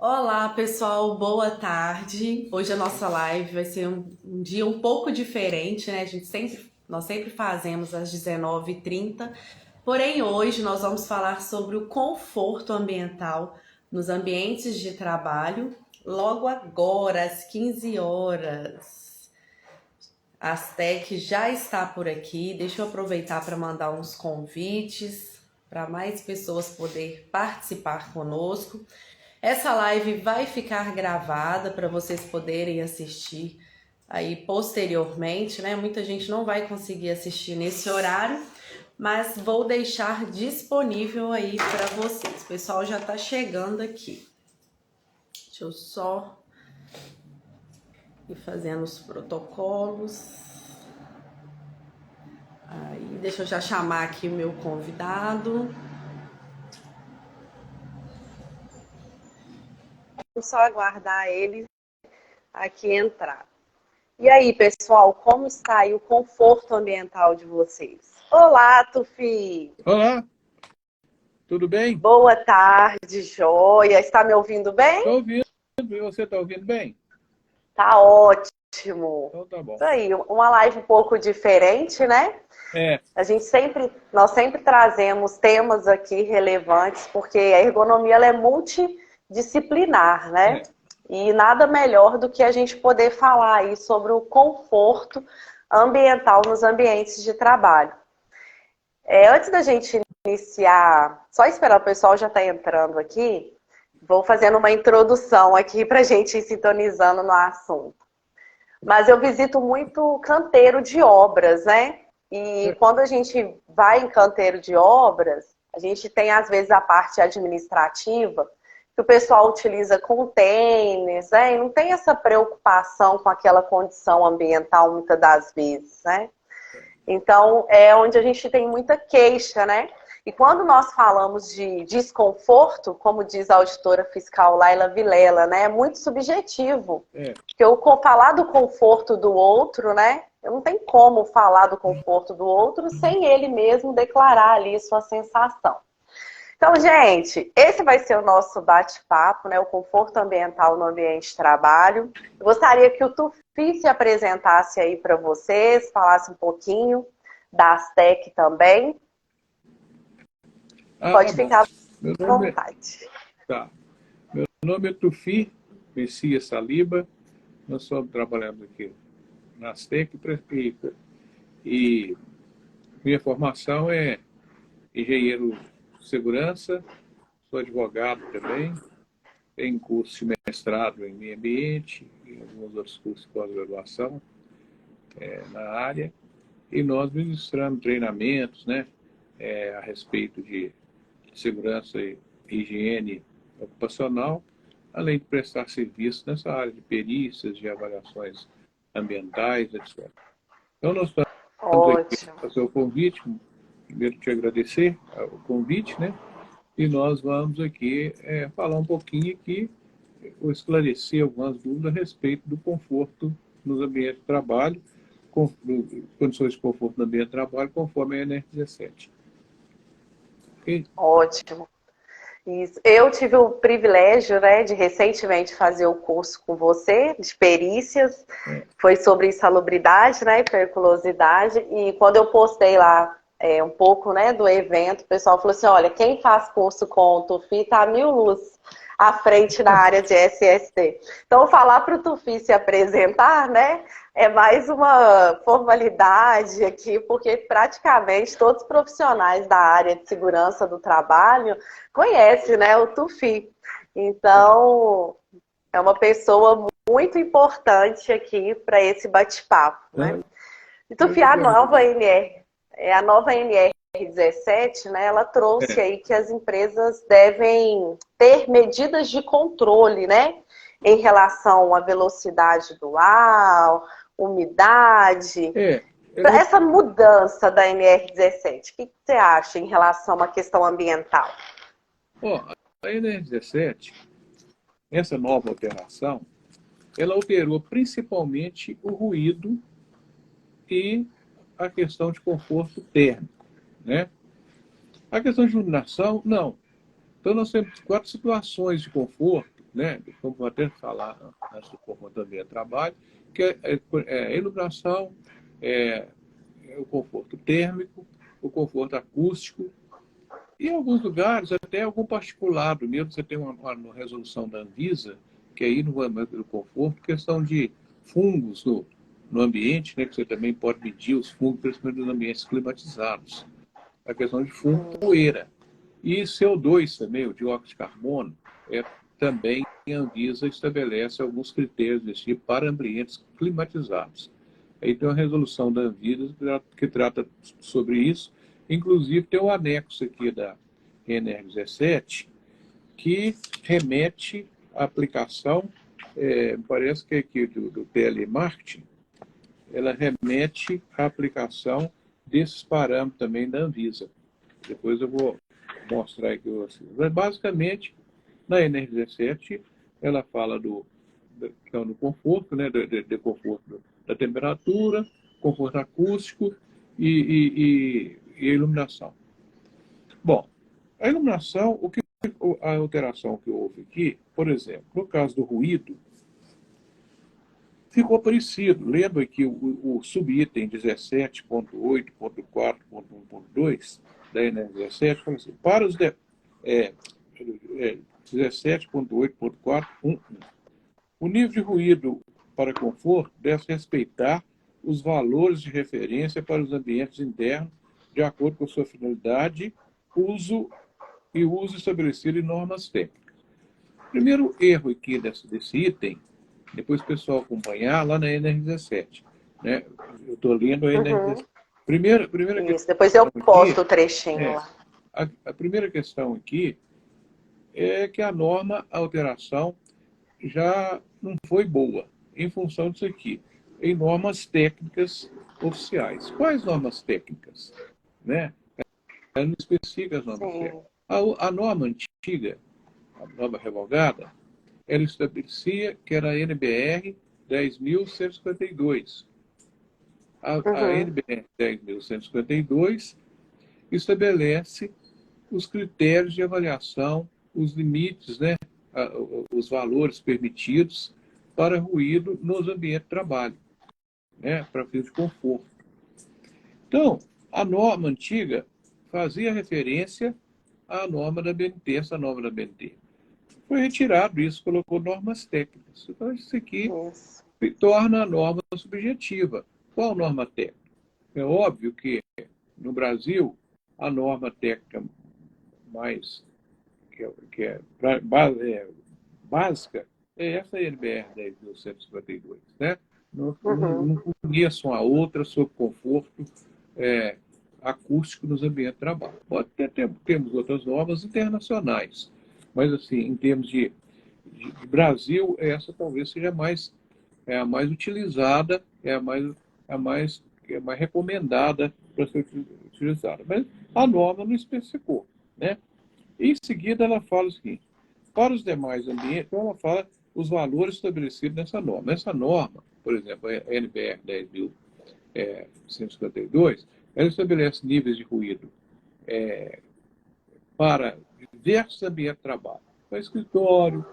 Olá, pessoal, boa tarde. Hoje a nossa live vai ser um dia um pouco diferente, né? Nós sempre fazemos às 19h30, porém hoje nós vamos falar sobre o conforto ambiental nos ambientes de trabalho, logo agora, às 15 horas. A Astec já está por aqui. Deixa eu aproveitar para mandar uns convites para mais pessoas poder participar conosco. Essa live vai ficar gravada para vocês poderem assistir aí posteriormente, né? Muita gente não vai conseguir assistir nesse horário, mas vou deixar disponível aí para vocês. O pessoal já está chegando aqui. Deixa eu só ir fazendo os protocolos. Aí, deixa eu já chamar aqui o meu convidado. Vou só aguardar ele aqui entrar. E aí, pessoal, como está aí o conforto ambiental de vocês? Olá, Tufi! Olá, tudo bem? Boa tarde, joia! Está me ouvindo Estou bem? ouvindo, e você está ouvindo bem? Tá ótimo! Então tá bom. Isso aí, uma live um pouco diferente, né? É, Nós sempre trazemos temas aqui relevantes, porque a ergonomia ela é multidisciplinar, né? é. E nada melhor do que a gente poder falar aí sobre o conforto ambiental nos ambientes de trabalho. Antes da gente iniciar, só esperar o pessoal já está entrando aqui, vou fazendo uma introdução aqui para a gente ir sintonizando no assunto. Mas eu visito muito canteiro de obras, né? E quando a gente vai em canteiro de obras, a gente tem às vezes a parte administrativa, que o pessoal utiliza containers, né? E não tem essa preocupação com aquela condição ambiental muitas das vezes, né? Então, é onde a gente tem muita queixa, né? E quando nós falamos de desconforto, como diz a auditora fiscal Laila Vilela, né? É muito subjetivo. É. Porque eu falar do conforto do outro, né? Eu não tenho como falar do conforto do outro sem ele mesmo declarar ali sua sensação. Então, gente, esse vai ser o nosso bate-papo, né? O conforto ambiental no ambiente de trabalho. Eu gostaria que o Tufi se apresentasse aí para vocês, falasse um pouquinho da Astec também. Tá Pode bom. ficar Meu à nome vontade. tá. Meu nome é Tufi Messias Saliba. Nós estamos trabalhando aqui na Astec e minha formação é engenheiro de segurança, sou advogado também, tenho curso de mestrado em meio ambiente e alguns outros cursos de pós-graduação na área. E nós ministramos treinamentos, né, a respeito de segurança e higiene ocupacional, além de prestar serviço nessa área de perícias, de avaliações ambientais, etc. Então, nós estamos aqui Ótimo. para o seu convite, primeiro te agradecer o convite, né? E nós vamos aqui falar um pouquinho aqui, ou esclarecer algumas dúvidas a respeito do conforto nos ambientes de trabalho, condições de conforto no ambiente de trabalho, conforme a NR17. Ok? Ótimo. Isso. Eu tive o privilégio, né, de recentemente fazer o curso com você, de perícias. Foi sobre insalubridade, né, e periculosidade. E quando eu postei lá um pouco, né, do evento, o pessoal falou assim, olha, quem faz curso com o Tufi está a mil luz à frente na área de SST. Então, falar para o Tufi se apresentar, né, é mais uma formalidade aqui, porque praticamente todos os profissionais da área de segurança do trabalho conhecem, né, o Tufi. Então, é uma pessoa muito importante aqui para esse bate-papo, né? Então, E eu Tufi, que agradeço. a nova NR17, né, ela trouxe É, aí que as empresas devem ter medidas de controle, né, em relação à velocidade do ar, umidade. é, eu, Essa mudança da NR17, o que você acha em relação a uma questão ambiental? ó, a NR17, essa nova alteração, ela alterou principalmente o ruído e a questão de conforto térmico, né? A questão de iluminação, não. Então, nós temos quatro situações de conforto né? Como vou até falar antes do conforto do ambiente de trabalho, que é a iluminação, é o conforto térmico, o conforto acústico, e em alguns lugares, até algum particulado mesmo, você tem uma resolução da Anvisa, que aí no âmbito do conforto, questão de fungos no ambiente, né, que você também pode medir os fungos, principalmente nos ambientes climatizados. A questão de fungo, poeira. E CO2 também, o dióxido de carbono, também a Anvisa estabelece alguns critérios desse tipo para ambientes climatizados. Aí tem uma resolução da Anvisa que trata sobre isso. Inclusive, tem um anexo aqui da NR17 que remete à aplicação, parece que é aqui do telemarketing, ela remete à aplicação desses parâmetros também da Anvisa. Depois eu vou mostrar aqui vocês. Mas, basicamente, na NR17, ela fala do conforto, né, do conforto da temperatura, conforto acústico e iluminação. Bom, a iluminação, a alteração que houve aqui, por exemplo, no caso do ruído, ficou parecido. Lendo aqui o subitem 17.8.4.1.2 da NR17, fala assim, para os 17.8.4.1.1. O nível de ruído para conforto deve respeitar os valores de referência para os ambientes internos, de acordo com sua finalidade, uso estabelecido em normas técnicas. Primeiro erro aqui desse item, depois o pessoal acompanhar lá na NR17. Né? Eu estou lendo a NR17. Primeira Isso, depois eu posto o trechinho lá. A primeira questão aqui é que a alteração, já não foi boa, em função disso aqui, em normas técnicas oficiais. Quais normas técnicas? Né? Ela não especifica as normas técnicas. A norma antiga, a norma revogada, ela estabelecia que era a NBR 10.152. A NBR 10.152 estabelece os critérios de avaliação, os limites, né, os valores permitidos para ruído nos ambientes de trabalho, né, para fins de conforto. Então, a norma antiga fazia referência à norma da BNT, essa norma da BNT. Foi retirado isso, colocou normas técnicas. Então, isso aqui torna a norma subjetiva. Qual norma técnica? É óbvio que, no Brasil, a norma técnica mais básica é essa NBR 10.152. Né? Não conheçam a outra sobre conforto acústico nos ambientes de trabalho. Pode termos outras normas internacionais, mas, assim, em termos de Brasil, essa talvez seja a mais utilizada, a mais recomendada para ser utilizada. Mas a norma não especificou. Né? Em seguida, ela fala o seguinte: para os demais ambientes, então ela fala os valores estabelecidos nessa norma. Essa norma, por exemplo, a NBR 10.152, ela estabelece níveis de ruído para diversos ambientes de trabalho, para escritório,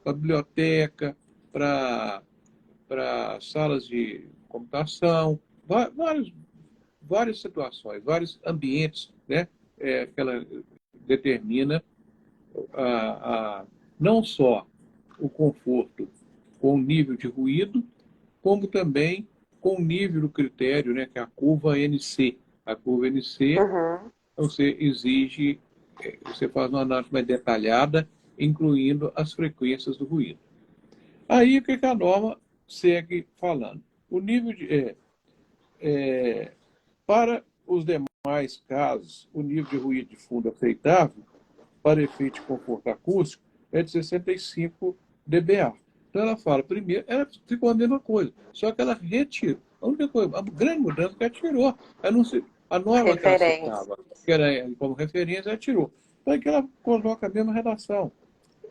para biblioteca, para salas de computação, várias situações, vários ambientes, né, que ela determina não só o conforto com o nível de ruído, como também com o nível do critério, né, que é a curva NC. A curva NC, você exige, você faz uma análise mais detalhada, incluindo as frequências do ruído. Aí, o que a norma segue falando? O nível de... para os demais casos, o nível de ruído de fundo aceitável para efeito de conforto acústico é de 65 dBA. Então, ela fala, primeiro, ela ficou a mesma coisa, só que ela retirou. A única coisa, a grande mudança que ela tirou. A norma que ela citava, que era como referência, ela tirou. Então, aqui ela coloca a mesma redação.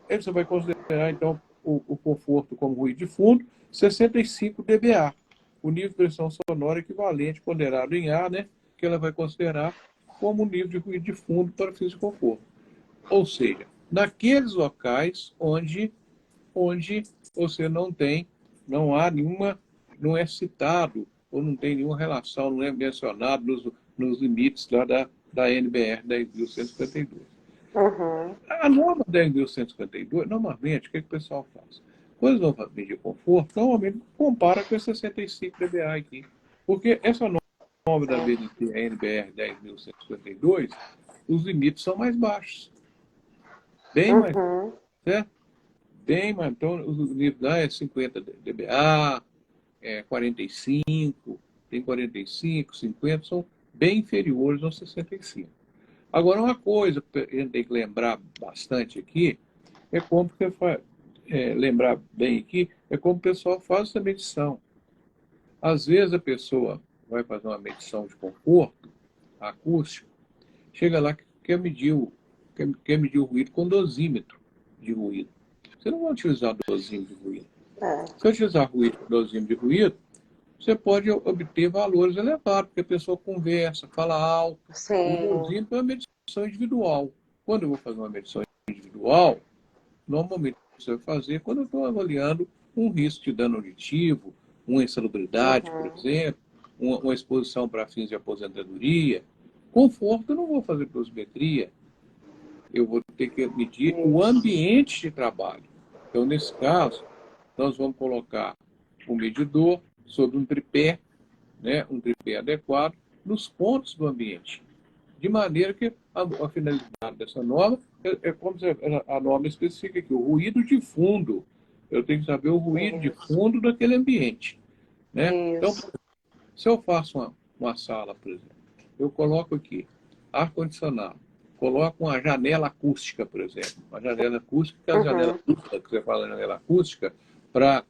Aí você vai considerar, então, o conforto como ruído de fundo, 65 dBA. O nível de pressão sonora equivalente ponderado em A, né, que ela vai considerar como nível de ruído de fundo para fins de conforto. Ou seja, naqueles locais onde onde você não há nenhuma, não é citado, ou não tem nenhuma relação, não é mencionado nos limites lá da NBR 10.152. Uhum. A norma 10.152, normalmente, o que o pessoal faz? Quando eles vão medir conforto, normalmente compara com esse 65 dBA aqui. Porque essa norma da Sim. BNT, a NBR 10.152, os limites são mais baixos. Bem mais, Uhum. certo? Bem mais. Então, os limites lá é 50 dBA, 45, tem 45, 50, são bem inferiores aos 65. Agora, uma coisa que a gente tem que lembrar bastante aqui é como que lembrar bem aqui, é como o pessoal faz essa medição. Às vezes a pessoa vai fazer uma medição de conforto acústico, chega lá que quer medir o ruído com dosímetro de ruído. Você não vai utilizar dosímetro de ruído. É. Se eu utilizar dosímetro de ruído, você pode obter valores elevados, porque a pessoa conversa, fala alto. O Sim. dosímetro é uma medição individual. Quando eu vou fazer uma medição individual, normalmente você vai fazer quando eu estou avaliando um risco de dano auditivo, uma insalubridade, por exemplo, uma exposição para fins de aposentadoria. Conforto, eu não vou fazer dosimetria. Eu vou ter que medir o ambiente de trabalho. Então, nesse caso, nós vamos colocar o medidor sobre um tripé, né, um tripé adequado, nos pontos do ambiente. De maneira que a finalidade dessa norma é como a norma especifica aqui, o ruído de fundo. Eu tenho que saber o ruído de fundo daquele ambiente. Né? Então, se eu faço uma sala, por exemplo, eu coloco aqui ar-condicionado, coloco uma janela acústica, por exemplo. Uma janela acústica, que é a janela dupla, que você fala janela acústica, para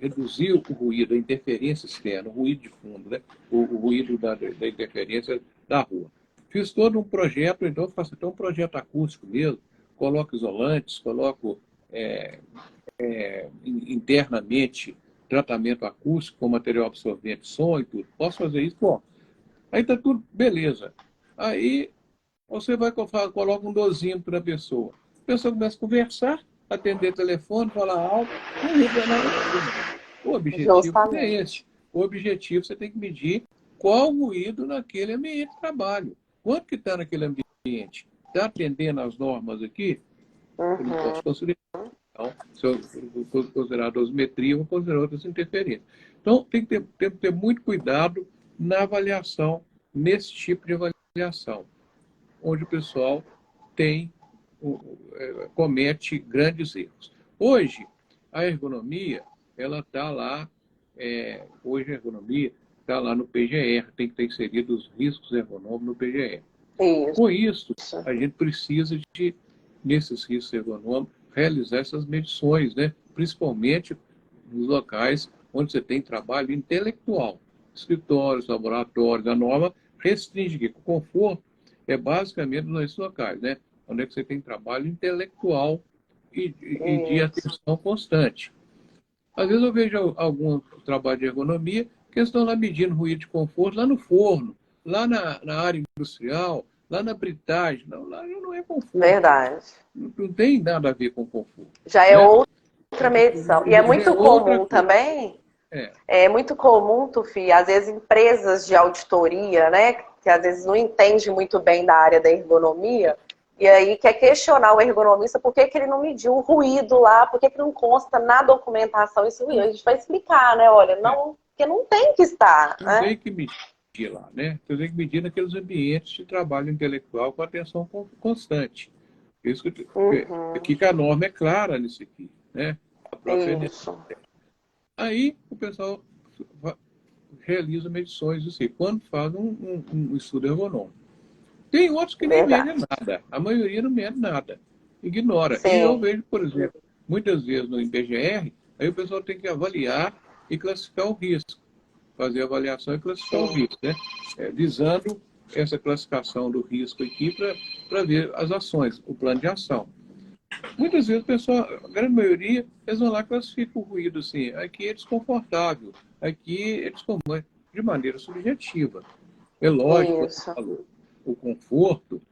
reduzir o ruído, a interferência externa, o ruído de fundo, né? o ruído da interferência da rua. Fiz todo um projeto, então faço até um projeto acústico mesmo, coloco isolantes, coloco internamente tratamento acústico com material absorvente, som e tudo. Posso fazer isso? Bom, aí está tudo beleza. Aí você vai coloca um dosímetro na pessoa. A pessoa começa a conversar, atender telefone, falar alto, não muda nada. O objetivo é esse. O objetivo você tem que medir qual o ruído naquele ambiente de trabalho. Quanto que está naquele ambiente? Está atendendo às normas aqui? Eu não posso considerar. Então, se eu considerar a dosimetria, eu vou considerar outras interferências. Então, tem que ter muito cuidado na avaliação, nesse tipo de avaliação, onde o pessoal comete grandes erros. Hoje, a ergonomia, ela está lá, hoje a ergonomia está lá no PGR, tem que ter inserido os riscos ergonômicos no PGR. Com isso, a gente precisa nesses riscos ergonômicos, realizar essas medições, né? Principalmente nos locais onde você tem trabalho intelectual. Escritórios, laboratórios, a norma restringe que o conforto é basicamente nesses locais, né? Onde é que você tem trabalho intelectual e de atenção constante. Às vezes eu vejo algum trabalho de ergonomia que estão lá medindo ruído de conforto lá no forno, lá na área industrial, lá na britagem. Não, lá não é conforto. Verdade. Não tem nada a ver com conforto. Já é outra medição. E é muito comum também. É muito comum, Tufi, às vezes empresas de auditoria, né, que às vezes não entende muito bem da área da ergonomia, e aí quer questionar o ergonomista por que ele não mediu o ruído lá, por que não consta na documentação esse ruído. A gente vai explicar, né? Olha, não, porque não tem que estar. Não tem que medir lá, né? Você tem que medir naqueles ambientes de trabalho intelectual com atenção constante. Isso que a norma é clara nisso aqui, né? A própria Aí o pessoal realiza medições assim, quando faz um estudo ergonômico. Tem outros que nem medem nada. A maioria não mede nada. Ignora. E eu vejo, por exemplo, muitas vezes no IBGR, aí o pessoal tem que avaliar e classificar o risco. Fazer a avaliação e classificar o risco, né? Visando essa classificação do risco aqui para ver as ações, o plano de ação. Muitas vezes o pessoal, a grande maioria, eles vão lá e classificam o ruído assim, aqui é desconfortável, aqui é desconfortável, de maneira subjetiva. É lógico, o conforto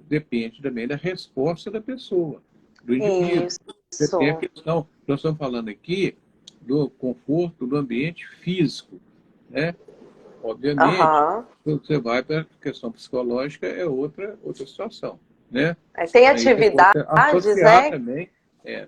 depende também da resposta da pessoa. do indivíduo. Você Isso. tem a questão, nós estamos falando aqui do conforto do ambiente físico, né? Obviamente, Aham. quando você vai para a questão psicológica, é outra situação, né? Tem Aí você pode atividades, associar né? também a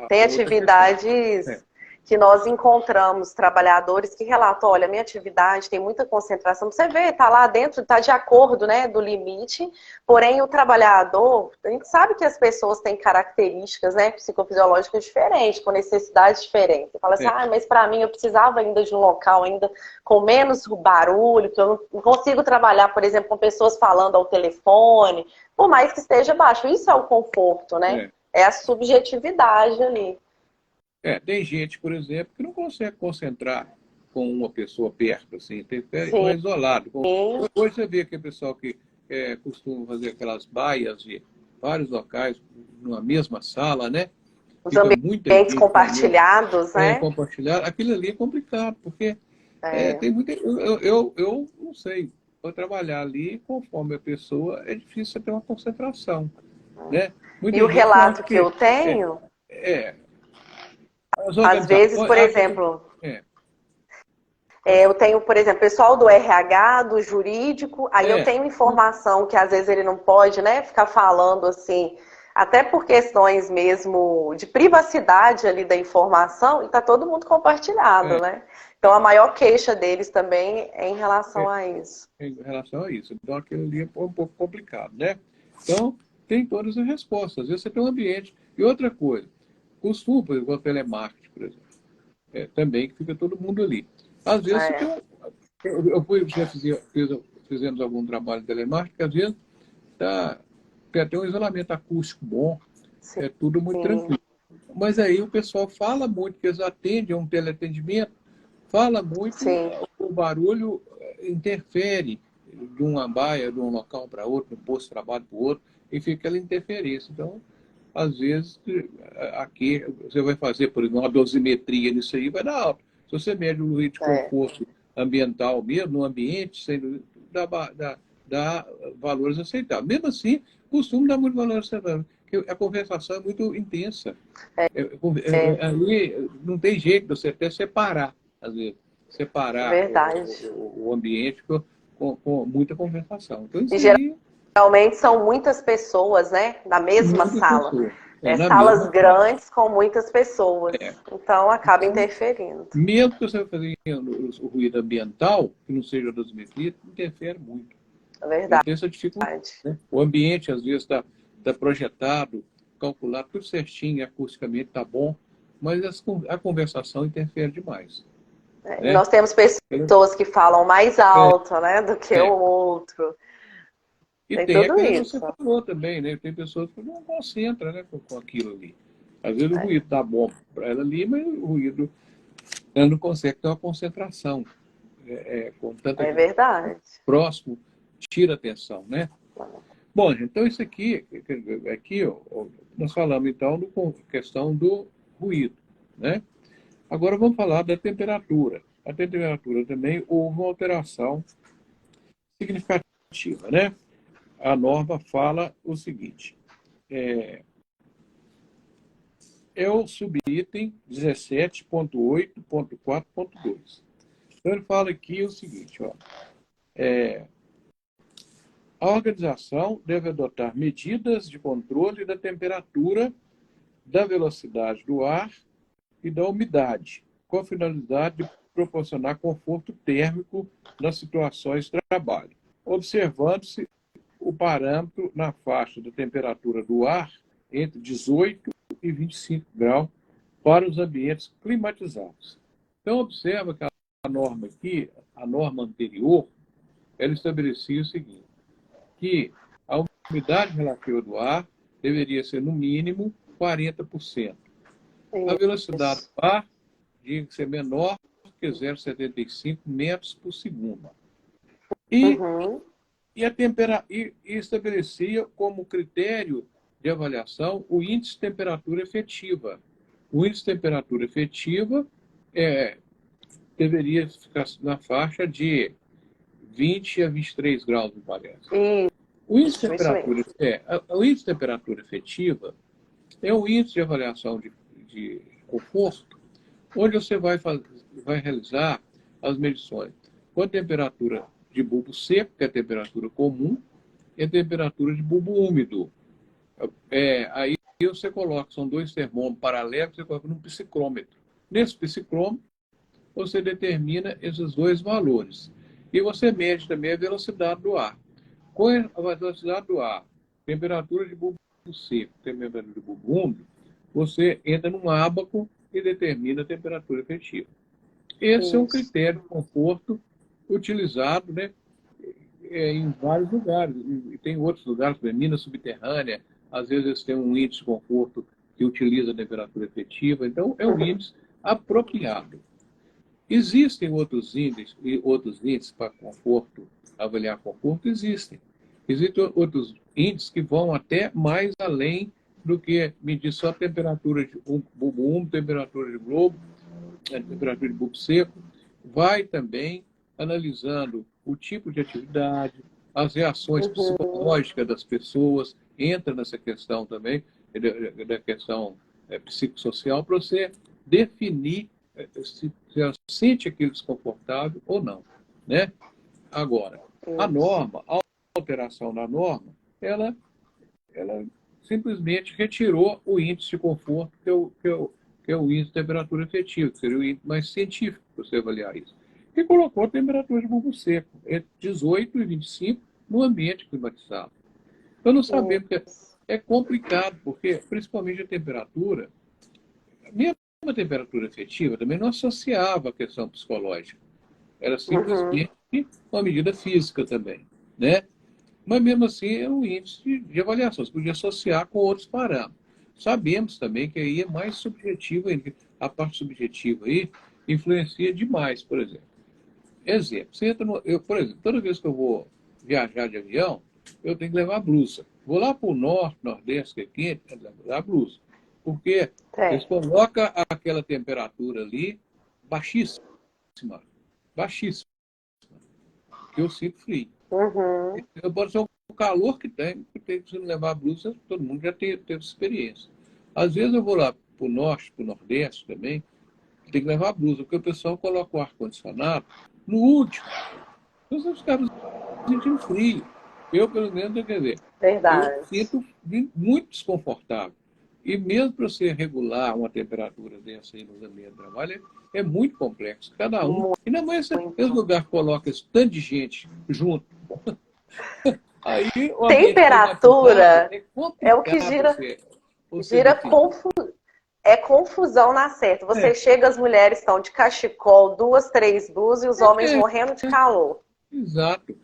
Tem outra questão. atividades que nós encontramos trabalhadores que relatam, olha, minha atividade tem muita concentração. Você vê, está lá dentro, está de acordo, né, do limite, porém o trabalhador, a gente sabe que as pessoas têm características, né, psicofisiológicas diferentes, com necessidades diferentes. Você fala assim, mas para mim eu precisava ainda de um local ainda com menos barulho, que eu não consigo trabalhar, por exemplo, com pessoas falando ao telefone, por mais que esteja baixo. Isso é o conforto, né? É a subjetividade ali. Tem gente, por exemplo, que não consegue concentrar com uma pessoa perto, assim, Sim. é isolado. Hoje você vê aquele pessoal que costuma fazer aquelas baias de vários locais numa mesma sala, né? Os Fica ambientes compartilhados, né? Compartilhado. Aquilo ali é complicado, porque tem muita... Eu não sei, para trabalhar ali, conforme a pessoa, é difícil você ter uma concentração, né? E o relato que eu tenho... Às vezes, por exemplo... eu tenho, por exemplo, pessoal do RH, do jurídico, aí eu tenho informação que às vezes ele não pode, né, ficar falando assim, até por questões mesmo de privacidade ali da informação, e tá todo mundo compartilhado, né? Então a maior queixa deles também é em relação a isso. Em relação a isso. Então aquilo ali é um pouco complicado, né? Então, tem todas as respostas. Às vezes você tem um ambiente. E outra coisa, costuma, por exemplo, o telemarketing, por exemplo, também que fica todo mundo ali. Às vezes você tem fizemos algum trabalho de telemarketing, às vezes tem até um isolamento acústico bom, é tudo muito tranquilo. Mas aí o pessoal fala muito, porque eles atendem a um teleatendimento, fala muito, o barulho interfere de uma baia, de um local para outro, de um posto de trabalho para o outro, e fica aquela interferência. Então, às vezes, aqui você vai fazer, por exemplo, uma dosimetria nisso aí, vai dar alto. Se você mede o ruído de conforto ambiental mesmo, no ambiente, dá valores aceitáveis. Mesmo assim, costuma dar muito valor aceitável, porque a conversação é muito intensa. Ali não tem jeito de você até separar, às vezes, o ambiente com muita conversação. Então, isso aí... Geralmente são muitas pessoas, né, na mesma sala. Salas grandes com muitas pessoas. Então, acaba interferindo. Mesmo que você fazer o ruído ambiental, que não seja dosimetria, interfere muito. É verdade. Tem essa dificuldade, né? O ambiente, às vezes, está projetado, calculado, tudo certinho, acusticamente está bom, mas a conversação interfere demais. Né? Nós temos pessoas que falam mais alto, né, do que o outro. E tem aquilo que você falou também, né? Tem pessoas que não concentram, né, com aquilo ali. Às vezes o ruído está bom para ela ali, mas o ruído, ela não consegue ter uma concentração. Com tanta verdade. Próximo, tira a atenção, né? Bom, então isso aqui nós falamos então da questão do ruído, né? Agora vamos falar da temperatura. A temperatura também houve uma alteração significativa, né? A norma fala o seguinte, é o subitem 17.8.4.2. Então ele fala aqui o seguinte, a organização deve adotar medidas de controle da temperatura, da velocidade do ar e da umidade, com a finalidade de proporcionar conforto térmico nas situações de trabalho, observando-se o parâmetro na faixa da temperatura do ar entre 18 e 25 graus para os ambientes climatizados. Então, observa que a norma aqui, a norma anterior, ela estabelecia o seguinte, que a umidade relativa do ar deveria ser, no mínimo, 40%. A velocidade do ar tinha que ser menor que 0,75 metros por segundo. E estabelecia como critério de avaliação o índice de temperatura efetiva. O índice de temperatura efetiva deveria ficar na faixa de 20 a 23 graus, me parece. O índice de temperatura efetiva É um índice de avaliação de conforto, onde você vai realizar as medições com a temperatura de bulbo seco, que é a temperatura comum, e a temperatura de bulbo úmido. Aí você coloca, são dois termômetros paralelos, você coloca num psicrômetro. Nesse psicrômetro, você determina esses dois valores. E você mede também a velocidade do ar. Com a velocidade do ar, temperatura de bulbo seco, temperatura de bulbo úmido, você entra num ábaco e determina a temperatura efetiva. Esse é um critério de conforto utilizado, né, em vários lugares. E tem outros lugares, como mina subterrânea, às vezes eles têm um índice de conforto que utiliza a temperatura efetiva. Então, é um índice apropriado. Existem outros índices para conforto, avaliar conforto? Existem. Existem outros índices que vão até mais além do que medir só a temperatura de bulbo úmido, temperatura de globo, temperatura de bulbo seco. Vai também analisando o tipo de atividade, as reações psicológicas das pessoas, entra nessa questão também, da questão psicossocial, para você definir se ela sente aquilo desconfortável ou não, né? Agora, a norma, a alteração da norma, ela simplesmente retirou o índice de conforto, que é o índice de temperatura efetiva, que seria o índice mais científico para você avaliar isso. E colocou a temperatura de bulbo seco, entre 18 e 25, no ambiente climatizado. Então, não sabemos que é complicado, porque, principalmente a temperatura, mesmo a temperatura efetiva também não associava a questão psicológica. Era simplesmente uma medida física também, né? Mas, mesmo assim, é um índice de avaliação. Você podia associar com outros parâmetros. Sabemos também que aí é mais subjetivo ainda. A parte subjetiva aí influencia demais, por exemplo. Você entra por exemplo, toda vez que eu vou viajar de avião, eu tenho que levar blusa. Vou lá para o norte, nordeste, que é quente, eu tenho que levar blusa. Porque eles colocam aquela temperatura ali baixíssima. Baixíssima. Que eu sinto frio. Eu posso ser o calor que tem que você não levar blusa, todo mundo já teve experiência. Às vezes eu vou lá para o norte, para o nordeste também, tem que levar blusa, porque o pessoal coloca o ar-condicionado no último. Então, os caras sentindo frio. Eu, pelo menos, quer dizer, eu sinto muito desconfortável. E mesmo para você regular uma temperatura dessa aí no ambiente de trabalho, é muito complexo. Cada um. Ainda mais esse lugar que coloca esse tanto de gente junto. Aí, temperatura é o que gira confusão na certa. Você chega, as mulheres estão de cachecol, 2, 3 blusas e os homens morrendo de calor. Exato.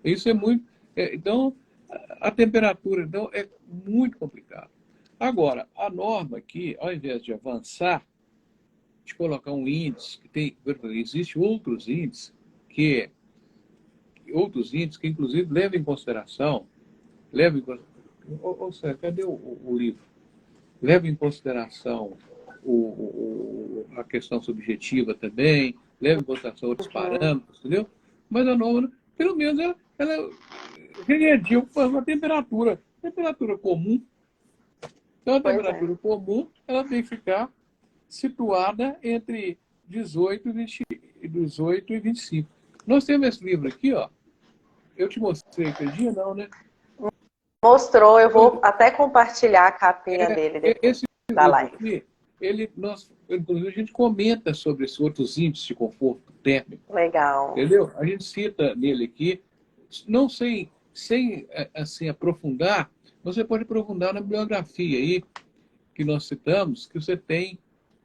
Isso é muito. Então, a temperatura então, é muito complicado. Agora, a norma aqui, ao invés de avançar, de colocar um índice, existem outros índices que inclusive levam em consideração, cadê o livro? Leva em consideração a questão subjetiva também, leva em consideração outros parâmetros, entendeu? Mas a norma, pelo menos, ela regrediu para uma temperatura comum. Então, a temperatura comum, ela tem que ficar situada entre 18 e 25. Nós temos esse livro aqui, ó. Eu te mostrei aquele dia, não, né? Mostrou, eu vou até compartilhar a capinha dele depois da live. Aqui, inclusive, a gente comenta sobre esses outros índices de conforto térmico. Legal. Entendeu? A gente cita nele aqui, não sem assim, aprofundar, você pode aprofundar na bibliografia aí, que nós citamos, que você tem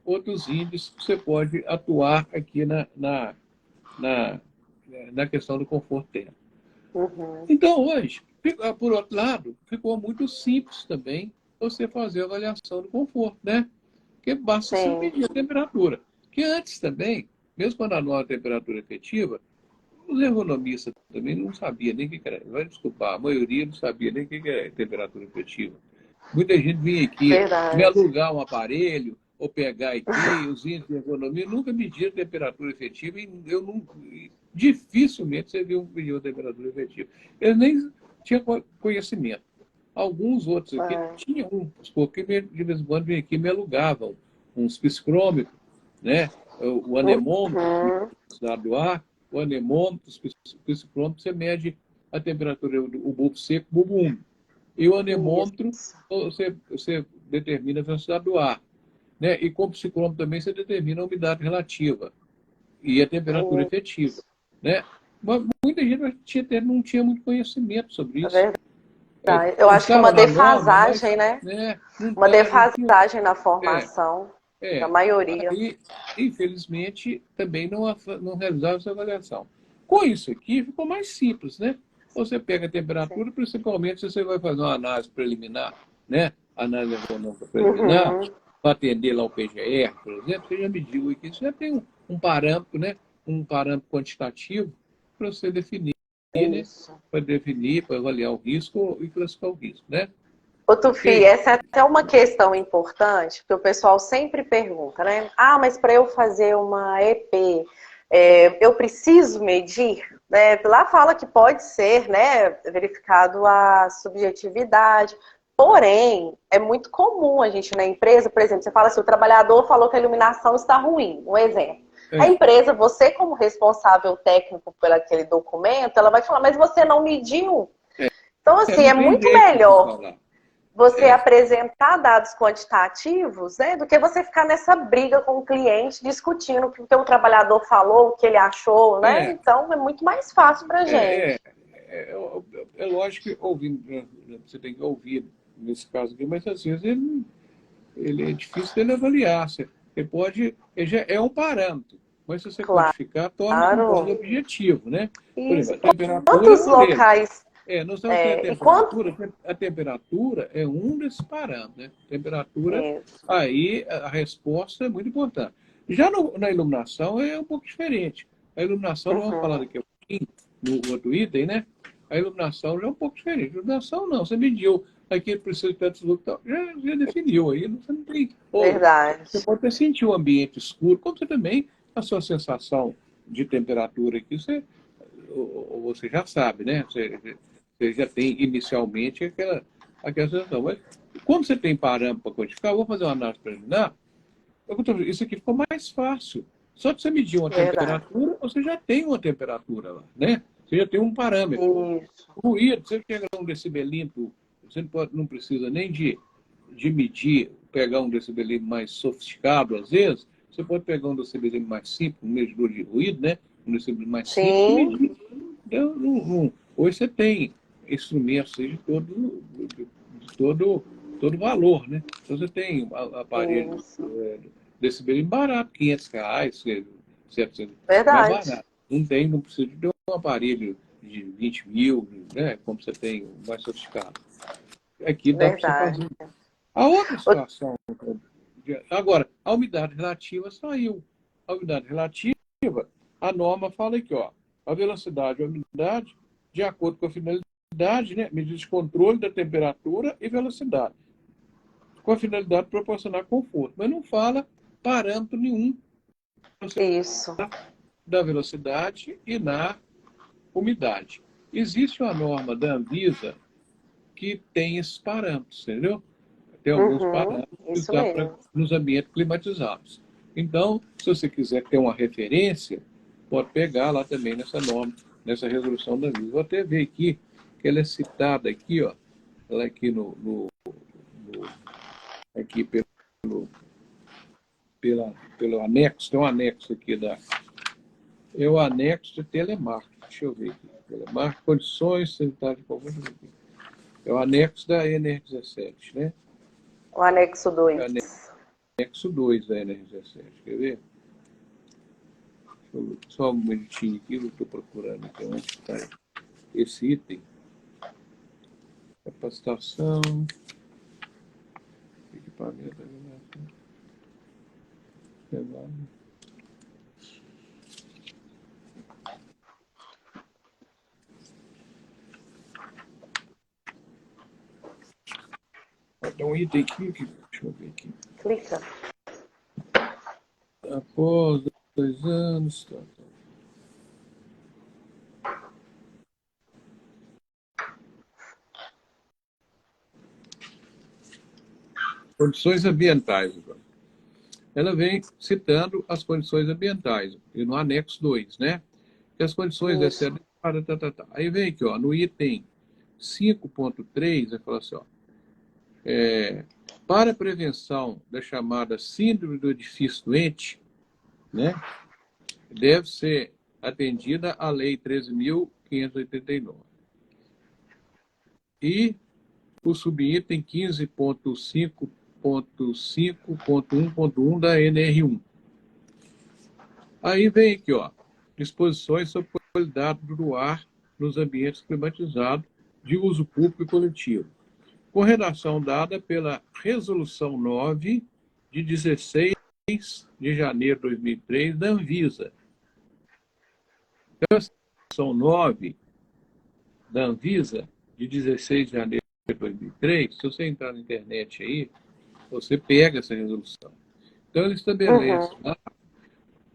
outros índices que você pode atuar aqui na questão do conforto térmico. Então, hoje, por outro lado, ficou muito simples também você fazer a avaliação do conforto, né? Porque basta você medir a temperatura. Que antes também, mesmo quando a nova temperatura efetiva, os ergonomistas também não sabiam nem o que era. Vai desculpar, a maioria não sabia nem o que era temperatura efetiva. Muita gente vinha aqui me alugar um aparelho ou pegar aqui, os índices de ergonomia, nunca mediram temperatura efetiva e dificilmente você viu medir a temperatura efetiva. Eles nem tinham conhecimento. Alguns outros aqui tinham porque de vez em quando vinham aqui e me alugavam uns psicrômetros, né? O anemômetro, WA, o anemômetro, o psicrômetro, você mede a temperatura do bulbo seco, bulbo úmido. E o anemômetro, você determina a velocidade do ar. Né? E com o psicrômetro também você determina a umidade relativa e a temperatura efetiva. Né? Mas muita gente não tinha muito conhecimento sobre isso. Eu acho que uma defasagem, norma, né? Uma defasagem na formação da maioria. E, infelizmente, também não realizaram essa avaliação. Com isso aqui, ficou mais simples, né? Você pega a temperatura, principalmente se você vai fazer uma análise preliminar, né? Análise econômica preliminar, para atender lá o PGR, por exemplo, você já mediu aqui, você já tem um parâmetro, né? Um parâmetro quantitativo para você definir, né? Para definir, para avaliar o risco e classificar o risco, né? Ô, Tufi, essa é até uma questão importante, porque o pessoal sempre pergunta, né? Ah, mas para eu fazer uma EP, eu preciso medir? Né? Lá fala que pode ser, né, verificado a subjetividade. Porém, é muito comum a gente na empresa, por exemplo, você fala assim, o trabalhador falou que a iluminação está ruim, um exemplo. A empresa, você como responsável técnico por aquele documento, ela vai falar, mas você não mediu? Então, assim, é muito melhor você apresentar dados quantitativos, né, do que você ficar nessa briga com o cliente, discutindo o que o trabalhador falou, o que ele achou, né? Então, é muito mais fácil para a gente. É lógico que ouvindo, você tem que ouvir nesse caso aqui, mas às vezes ele é difícil dele avaliar. Você pode, ele já é um parâmetro, mas se você quantificar, torna um dado objetivo, né? Por exemplo, a temperatura quantos locais... nós temos que a temperatura é um desses parâmetros, né? Temperatura, aí a resposta é muito importante. Já na iluminação é um pouco diferente. A iluminação, nós vamos falar daqui a pouquinho, no outro item, né? A iluminação já é um pouco diferente. A iluminação não, você mediu aqui precisa de tantos luz, já definiu aí, você não tem... Verdade. Você pode até sentir o ambiente escuro, como você também, a sua sensação de temperatura aqui, você já sabe, né? Você já tem inicialmente aquela sensação. Mas quando você tem parâmetro para quantificar, eu vou fazer uma análise preliminar, isso aqui ficou mais fácil. Só de você medir uma temperatura, você já tem uma temperatura lá, né? Você já tem um parâmetro. Ruído, você chega a um decibelimpo, você não precisa nem de medir, pegar um decibelimpo mais sofisticado, às vezes, você pode pegar um decibelimpo mais simples, um medidor de ruído, né? Um decibelimpo mais simples e medir. Então, hoje você tem instrumentos de todo valor, né? Então você tem aparelho decibelimpo barato, R$500, 700. Verdade. Mais barato. Não precisa de um aparelho de 20 mil, né? Como você tem o mais sofisticado. Aqui dá para você fazer. A outra situação, agora, a umidade relativa saiu. A umidade relativa, a norma fala aqui, ó, a velocidade e a umidade, de acordo com a finalidade, né? Medida de controle da temperatura e velocidade, com a finalidade de proporcionar conforto. Mas não fala parâmetro nenhum da velocidade e na umidade. Existe uma norma da Anvisa que tem esses parâmetros, entendeu? Tem alguns parâmetros nos ambientes climatizados. Então, se você quiser ter uma referência, pode pegar lá também nessa norma, nessa resolução da Anvisa. Vou até ver aqui, que ela é citada aqui, ó, ela é aqui aqui pelo anexo, tem um anexo aqui é o anexo de telemarketing, deixa eu ver aqui, telemarketing, condições sanitárias, é o anexo da NR17, né? O anexo 2. Anexo 2 da NR17, quer ver? Só um minutinho aqui, eu estou procurando aqui onde está esse item. Capacitação, equipamento, tem um item aqui, deixa eu ver aqui. Clica. Após 2 anos, Condições ambientais. Ela vem citando as condições ambientais, e no anexo 2, né? Que as condições dessa... Aí vem aqui, ó, no item 5.3, vai falar assim, ó, para a prevenção da chamada síndrome do edifício doente, né, deve ser atendida a Lei 13.589. E o subitem 15.5.5.1.1 da NR1. Aí vem aqui, ó, disposições sobre a qualidade do ar nos ambientes climatizados de uso público e coletivo, com redação dada pela Resolução 9, de 16 de janeiro de 2003, da Anvisa. Então, a Resolução 9 da Anvisa, de 16 de janeiro de 2003, se você entrar na internet aí, você pega essa resolução. Então, ele estabelece lá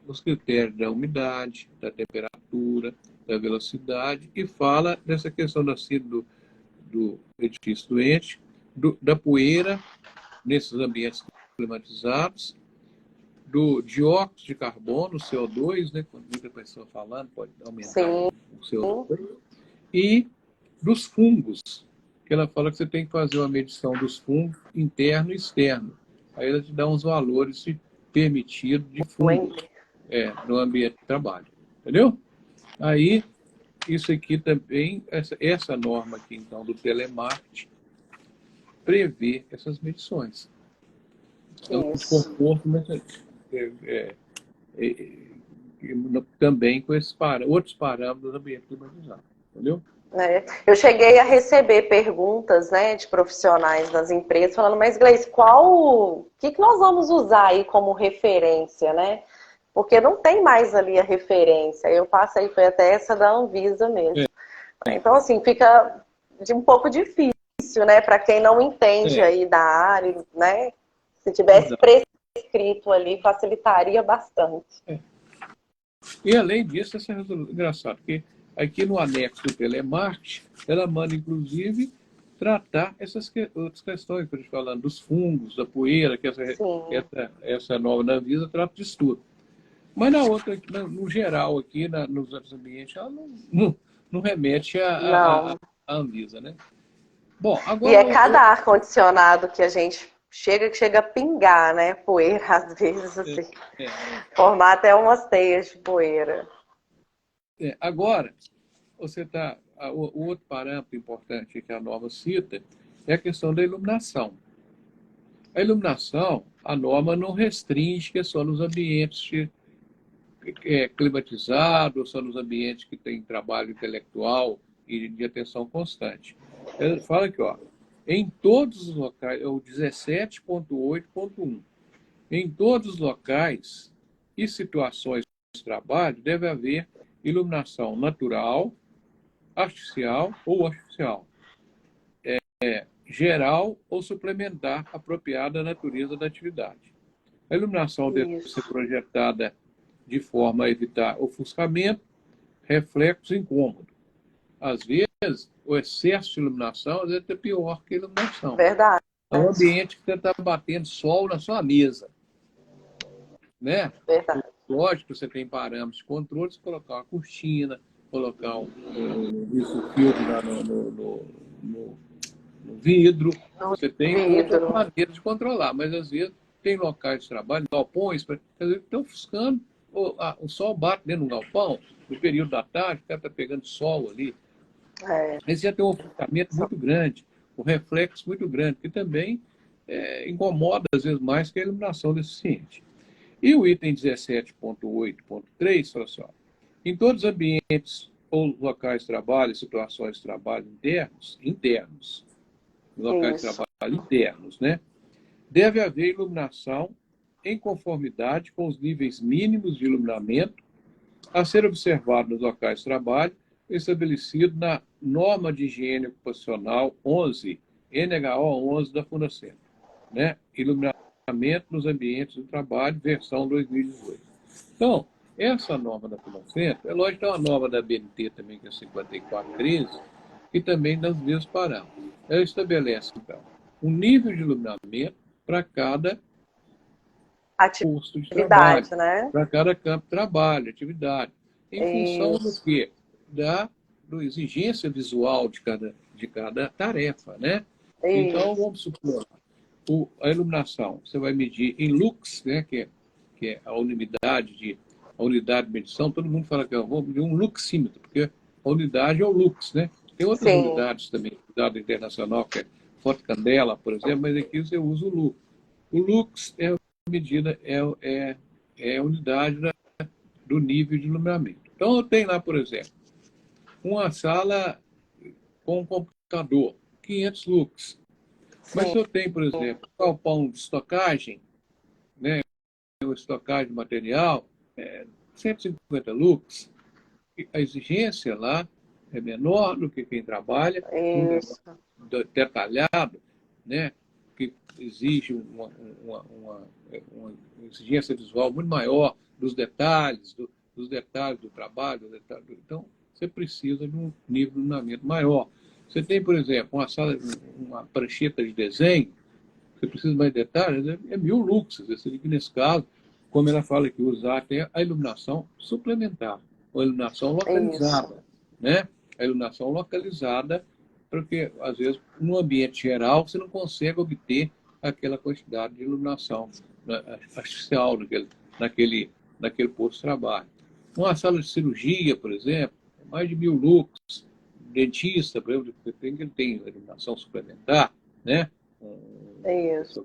os critérios da umidade, da temperatura, da velocidade, e fala dessa questão da síndrome do edifício doente, da poeira nesses ambientes climatizados, do dióxido de carbono, CO2, né, quando muita pessoa falando, pode aumentar o CO2, e dos fungos, que ela fala que você tem que fazer uma medição dos fungos interno e externo. Aí ela te dá uns valores permitidos de fungo no ambiente de trabalho. Entendeu? Aí, isso aqui também, essa norma aqui, então, do telemarketing, prevê essas medições. Então, o conforto também com esses outros parâmetros do ambiente climatizado. Entendeu? Eu cheguei a receber perguntas, né, de profissionais das empresas falando, mas Gleice, o que nós vamos usar aí como referência, né? Porque não tem mais ali a referência. Eu passei, foi até essa da Anvisa mesmo. Então, assim, fica um pouco difícil, né, para quem não entende aí da área, né? Se tivesse prescrito ali, facilitaria bastante. E além disso, essa resolução, engraçado, porque aqui no anexo do telemarketing, ela manda, inclusive, tratar essas outras questões que eu estou falando, dos fungos, da poeira, que essa nova da Anvisa trata disso tudo. Mas na outra, no geral, aqui, nos outros ambientes, ela não remete à Anvisa, né? Bom, agora... E é cada ar-condicionado que a gente chega a pingar, né? Poeira, às vezes, assim. Formar até umas teias de poeira. Agora, o outro parâmetro importante que a norma cita é a questão da iluminação. A iluminação, a norma não restringe que é só nos ambientes climatizados, só nos ambientes que tem trabalho intelectual e de atenção constante. Ela fala aqui, ó, em todos os locais, é o 17.8.1, em todos os locais e situações de trabalho deve haver iluminação natural, artificial ou artificial, geral ou suplementar apropriada à natureza da atividade. A iluminação deve ser projetada de forma a evitar ofuscamento, reflexos incômodos. Às vezes, o excesso de iluminação às vezes é pior que a iluminação. Verdade. É um ambiente que você está batendo sol na sua mesa. Né? Verdade. Lógico que você tem parâmetros de controle, você colocar uma cortina, colocar filtro no vidro. Você tem outras maneiras de controlar, mas às vezes tem locais de trabalho, galpões, estão ofuscando. O sol bate dentro do galpão, no período da tarde, o cara está pegando sol ali. Aí você já tem um ofuscamento muito grande, um reflexo muito grande, que também incomoda, às vezes, mais que a iluminação deficiente. E o item 17.8.3 fala assim, ó, em todos os ambientes ou locais de trabalho, situações de trabalho internos, locais de trabalho internos, né? Deve haver iluminação em conformidade com os níveis mínimos de iluminamento a ser observado nos locais de trabalho, estabelecido na norma de higiene ocupacional 11, NHO 11 da Fundacentro, né? Iluminação nos ambientes do trabalho, versão 2018. Então, essa norma da Fundacentro, é lógico que tem uma norma da BNT também, que é 5413, e também das mesmos parâmetros. Ela estabelece, então, um nível de iluminamento para cada posto de atividade, trabalho, né? para cada campo de trabalho, atividade, em função do Isso. quê? Da exigência visual de cada tarefa, né? Então, Isso. vamos supor, a iluminação, você vai medir em lux, né, que é a unidade de medição, todo mundo fala que vamos medir um luxímetro, porque a unidade é o lux, né? Tem outras Sim. unidades também, dado internacional, que é fotocandela, por exemplo, mas aqui você usa o lux. O lux é a medida, é a unidade do nível de iluminamento. Então, eu tenho lá, por exemplo, uma sala com um computador, 500 lux. Mas se eu tenho, por exemplo, um galpão de estocagem, né, uma estocagem de material, 150 lux, a exigência lá é menor do que quem trabalha com um detalhado, né, que exige uma exigência visual muito maior dos detalhes, dos detalhes do trabalho. Então, você precisa de um nível de iluminamento maior. Você tem, por exemplo, uma prancheta de desenho, você precisa de mais detalhes, é 1000 lux. Você tem que, nesse caso, como ela fala aqui, usar até a iluminação suplementar, ou a iluminação localizada, né? A iluminação localizada, porque, às vezes, no ambiente geral, você não consegue obter aquela quantidade de iluminação, né, artificial naquele posto de trabalho. Uma sala de cirurgia, por exemplo, mais de 1000 lux. Dentista, por exemplo, ele tem iluminação suplementar, né? Isso,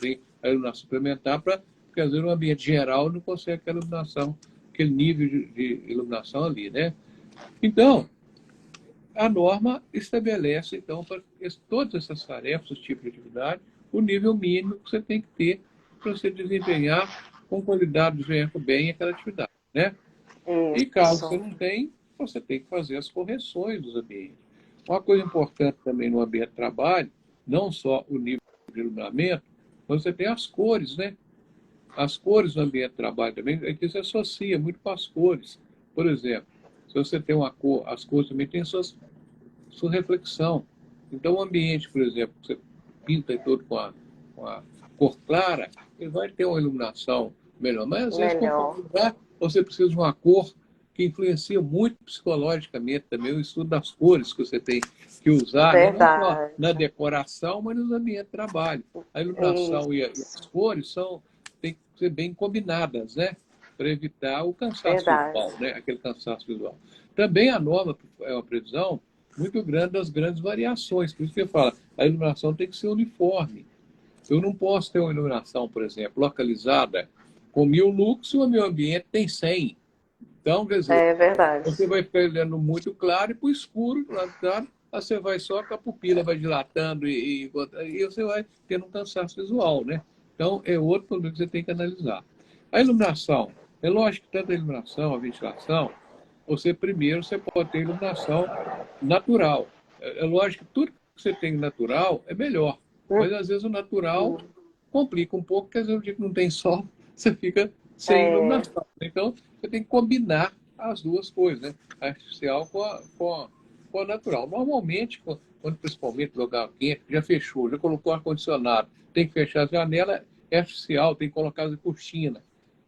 tem a iluminação suplementar porque às vezes no ambiente geral não consegue aquela iluminação, aquele nível de iluminação ali, né? Então, a norma estabelece, então, para todas essas tarefas, os tipos de atividade, o nível mínimo que você tem que ter para você desempenhar com qualidade, desempenhar bem aquela atividade, né? E caso você não tenha, você tem que fazer as correções dos ambientes. Uma coisa importante também no ambiente de trabalho, não só o nível de iluminamento, mas você tem as cores, né? As cores no ambiente de trabalho também, é que se associa muito com as cores. Por exemplo, se você tem uma cor, as cores também têm sua reflexão. Então, o ambiente, por exemplo, que você pinta todo com a cor clara, ele vai ter uma iluminação melhor. Mas, às vezes, conforme você precisa de uma cor que influencia muito psicologicamente também o estudo das cores que você tem que usar, né? Não só na decoração, mas no ambiente de trabalho. A iluminação e as cores têm que ser bem combinadas, né? Para evitar o cansaço visual, né? Aquele cansaço visual. Também a norma é uma previsão muito grande das grandes variações. Por isso que eu falo, a iluminação tem que ser uniforme. Eu não posso ter uma iluminação, por exemplo, localizada com 1000 lux e o meu ambiente tem 100. Então, quer dizer, você vai ficar olhando muito claro e para o escuro, claro, você vai só com a pupila vai dilatando e você vai tendo um cansaço visual, né? Então, é outro problema que você tem que analisar. A iluminação, é lógico que tanto a iluminação, a ventilação, você pode ter iluminação natural. É lógico que tudo que você tem natural é melhor, mas às vezes o natural complica um pouco, porque às vezes o dia que não tem sol, você fica sem iluminação. Então, você tem que combinar as duas coisas, né? A artificial com a natural. Normalmente, quando principalmente lugar quente, já fechou, já colocou ar-condicionado, tem que fechar a janela, é artificial, tem que colocar a cortina.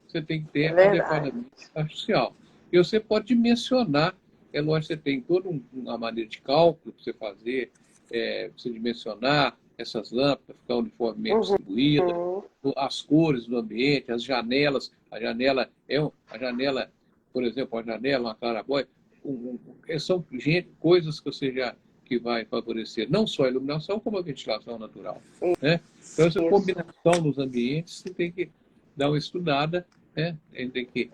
Você tem que ter adequadamente artificial. E você pode dimensionar, é lógico que você tem toda uma maneira de cálculo para você fazer, você dimensionar essas lâmpadas, ficar uniformemente distribuídas, as cores do ambiente, as janelas. A janela, por exemplo, uma claraboia, são coisas que que vai favorecer não só a iluminação, como a ventilação natural, né? Então, essa combinação nos ambientes, você tem que dar uma estudada, né? A gente tem que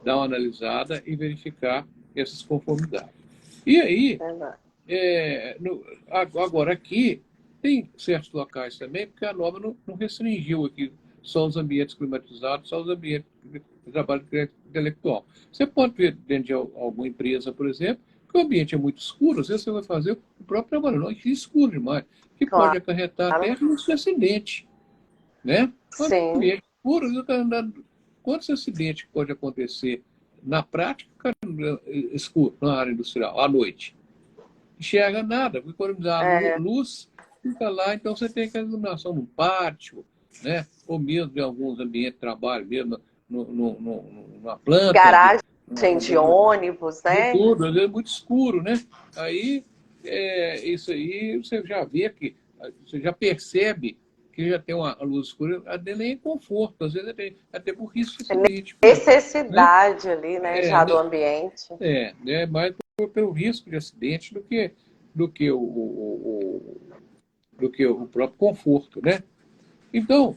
dar uma analisada e verificar essas conformidades. E aí, agora aqui, tem certos locais também, porque a norma não restringiu aqui só os ambientes climatizados, só os ambientes de trabalho intelectual. Você pode ver dentro de alguma empresa, por exemplo, que o ambiente é muito escuro, às vezes você vai fazer o próprio trabalho, não, é escuro demais, que pode acarretar até um acidente, né? O ambiente escuro, quantos acidentes pode acontecer na prática, escuro, na área industrial, à noite? Enxerga nada, porque quando dá luz, fica lá, então você tem aquela iluminação no pátio, né? Ou mesmo em alguns ambientes de trabalho, mesmo numa planta. Garagem de ônibus, De né? tudo, às vezes é muito escuro, né? Aí, isso aí, você já vê que, você já percebe que já tem uma luz escura, até nem é conforto, às vezes até por risco de acidente mesmo, né? Necessidade ali, né, já do ambiente. Né? Mais pelo risco de acidente do que do que o próprio conforto, né? Então,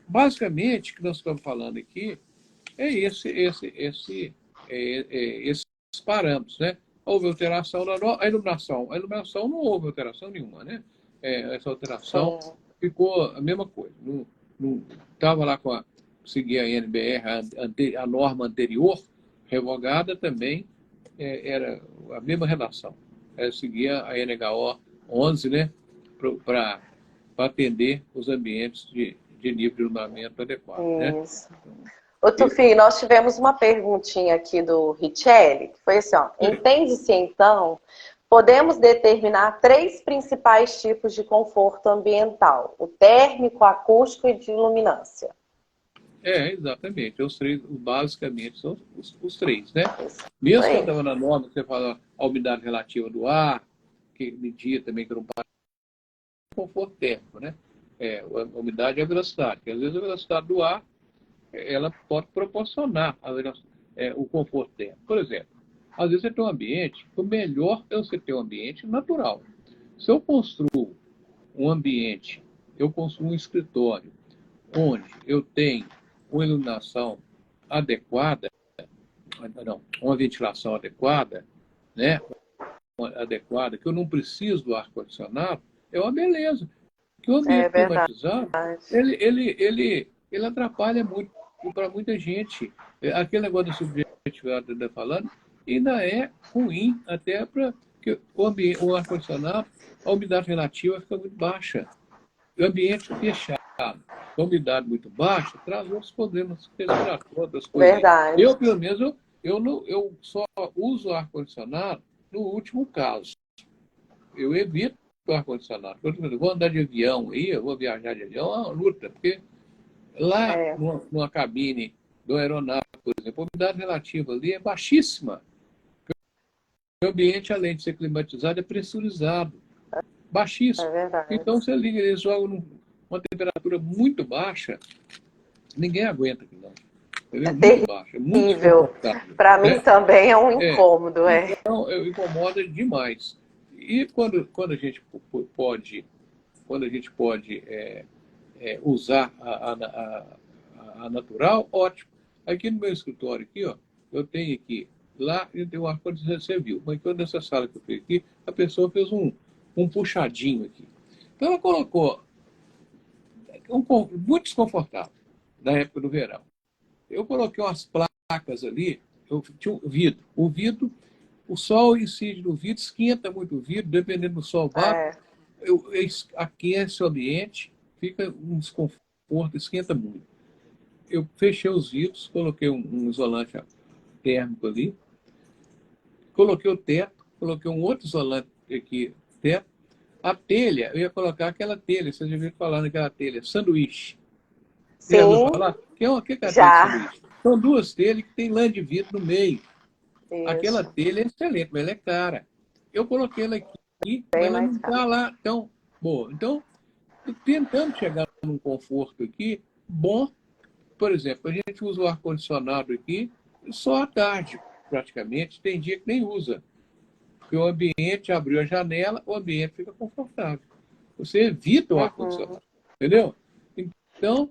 basicamente, o que nós estamos falando aqui é esses parâmetros, né? Houve alteração na a iluminação. A iluminação não houve alteração nenhuma, né? Essa alteração Sim. ficou a mesma coisa. Estava lá seguia a NBR, a norma anterior, revogada também, era a mesma relação. Seguia a NHO 11, né? Para atender os ambientes de nível de iluminamento adequado, né? Isso. Ô, Tufi, nós tivemos uma perguntinha aqui do Richelli, que foi assim, ó, entende-se então, podemos determinar 3 principais tipos de conforto ambiental, o térmico, acústico e de luminância. Exatamente. Os três, basicamente, são os três, né? Mesmo quando estava na norma, você fala a umidade relativa do ar, que media também que era um conforto térmico, né? A umidade e a velocidade. Porque às vezes a velocidade do ar, ela pode proporcionar o conforto térmico. Por exemplo, às vezes você tem um ambiente, o melhor é você ter um ambiente natural. Se eu construo um ambiente, eu construo um escritório, onde eu tenho uma iluminação adequada, não, uma ventilação adequada, né? Adequada, que eu não preciso do ar-condicionado, é uma beleza. Que o ambiente climatizado, ele atrapalha muito para muita gente. Aquele negócio da subjetividade que eu estou falando ainda é ruim, até para que o ar-condicionado, a umidade relativa fica muito baixa. O ambiente fechado, a umidade muito baixa, traz outros problemas respiratórios, outras coisas. Verdade. Eu, pelo menos, eu só uso ar-condicionado no último caso. Eu evito o ar-condicionado. Quando eu vou andar de avião aí, eu vou viajar de avião, é uma luta, porque lá numa cabine do aeronave, por exemplo, a umidade relativa ali é baixíssima. O ambiente, além de ser climatizado, é pressurizado. Baixíssimo. Então, você liga eles jogam numa temperatura muito baixa, ninguém aguenta aquilo, não. Muito baixo, é muito desconfortável. Para mim também é um incômodo. Então, incomoda demais. E quando a gente pode, usar a natural, ótimo. Aqui no meu escritório, aqui, ó, eu tenho aqui, lá eu tenho um ar-condicionado, você viu, mas quando nessa sala que eu fiz aqui, a pessoa fez um puxadinho aqui. Então ela colocou muito desconfortável na época do verão. Eu coloquei umas placas ali, eu tinha um vidro. O vidro, o sol incide no vidro, esquenta muito o vidro, dependendo do sol bate, aquece o ambiente, fica um desconforto, esquenta muito. Eu fechei os vidros, coloquei um isolante térmico ali, coloquei o teto, coloquei um outro isolante aqui, teto. A telha, eu ia colocar aquela telha, vocês já viram falar naquela telha, sanduíche. Sim. Já ouviu falar? Que é a telha de sanduíche? São duas telhas que tem lã de vidro no meio. Isso. Aquela telha é excelente, mas ela é cara. Eu coloquei ela aqui, mas ela não está lá tão boa. Então, tentando chegar num conforto aqui, bom. Por exemplo, a gente usa o ar-condicionado aqui só à tarde, praticamente. Tem dia que nem usa. Porque o ambiente, abriu a janela, o ambiente fica confortável. Você evita o ar-condicionado. Entendeu? Então,